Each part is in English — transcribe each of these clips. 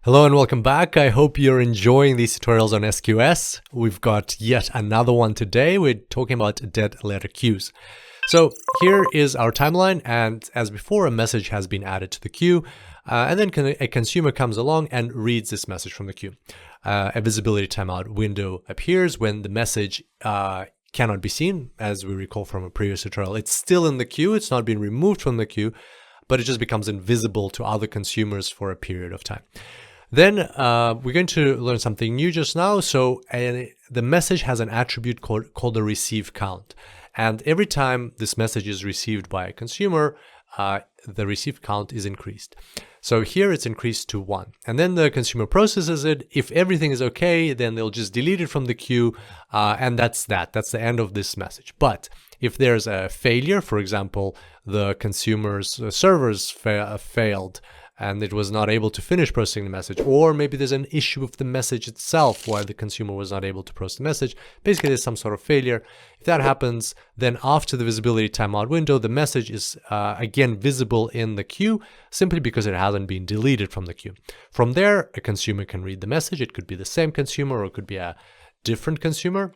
Hello and welcome back. I hope you're enjoying these tutorials on SQS. We've got yet another one today. We're talking about dead letter queues. So here is our timeline, and as before, a message has been added to the queue, and then a consumer comes along and reads this message from the queue. A visibility timeout window appears when the message cannot be seen, as we recall from a previous tutorial. It's still in the queue, it's not been removed from the queue, but it just becomes invisible to other consumers for a period of time. Then we're going to learn something new just now. So the message has an attribute called the ReceiveCount. And every time this message is received by a consumer, the ReceiveCount is increased. So here it's increased to 1. And then the consumer processes it. If everything is okay, then they'll just delete it from the queue. And that's that. That's the end of this message. But if there's a failure, for example, the consumer's servers failed, and it was not able to finish processing the message, or maybe there's an issue with the message itself why the consumer was not able to process the message. Basically, there's some sort of failure. If that happens, then after the visibility timeout window, the message is again visible in the queue simply because it hasn't been deleted from the queue. From there, a consumer can read the message. It could be the same consumer or it could be a different consumer.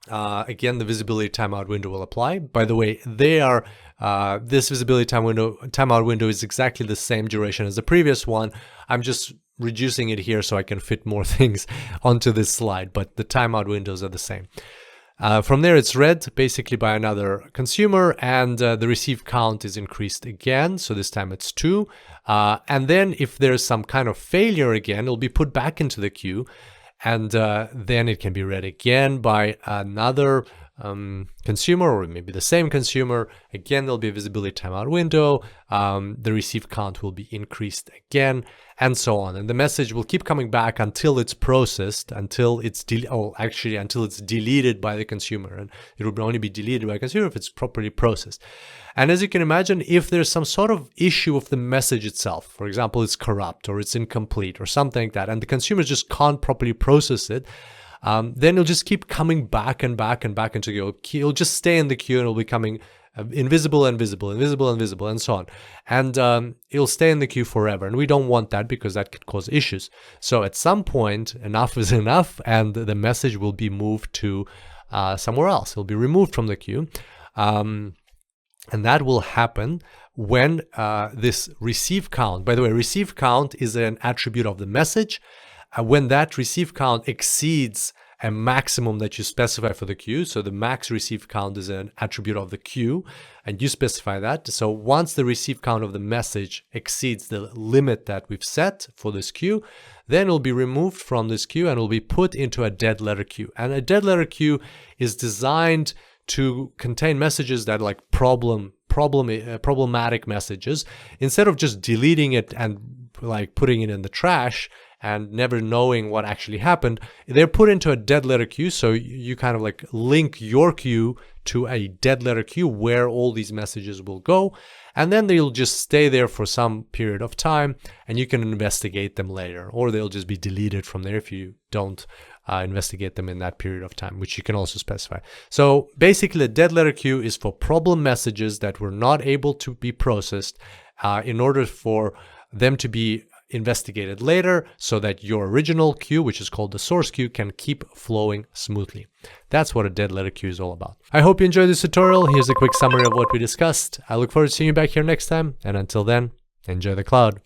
Again, the visibility timeout window will apply. By the way, this visibility timeout window is exactly the same duration as the previous one. I'm just reducing it here so I can fit more things onto this slide, but the timeout windows are the same. From there, it's read basically by another consumer, and the ReceiveCount is increased again. So this time it's 2. And then if there's some kind of failure again, it'll be put back into the queue. And then it can be read again by another consumer, or maybe the same consumer. Again, there'll be a visibility timeout window. The ReceiveCount will be increased again, and so on. And the message will keep coming back until it's processed, until it's until it's deleted by the consumer. And it will only be deleted by the consumer if it's properly processed. And as you can imagine, if there's some sort of issue with the message itself, for example, it's corrupt or it's incomplete or something like that, and the consumers just can't properly process it, then it'll just keep coming back and back and back into the queue. It'll just stay in the queue and it'll be coming invisible, invisible, invisible, invisible, and so on. And it'll stay in the queue forever. And we don't want that because that could cause issues. So at some point, enough is enough, and the message will be moved to somewhere else. It'll be removed from the queue. And that will happen when this ReceiveCount, by the way, ReceiveCount is an attribute of the message. When that ReceiveCount exceeds a maximum that you specify for the queue, so the MaxReceiveCount is an attribute of the queue, and you specify that. So once the ReceiveCount of the message exceeds the limit that we've set for this queue, then it'll be removed from this queue and will be put into a dead letter queue. And a dead letter queue is designed to contain messages that are like problematic messages. Instead of just deleting it and like putting it in the trash and never knowing what actually happened, they're put into a dead letter queue. So you kind of like link your queue to a dead letter queue where all these messages will go, and then they'll just stay there for some period of time, and you can investigate them later, or they'll just be deleted from there if you don't investigate them in that period of time, which you can also specify. So basically, a dead letter queue is for problem messages that were not able to be processed in order for them to be investigated later, so that your original queue, which is called the source queue, can keep flowing smoothly. That's what a dead letter queue is all about. I hope you enjoyed this tutorial. Here's a quick summary of what we discussed. I look forward to seeing you back here next time, and until then, enjoy the cloud.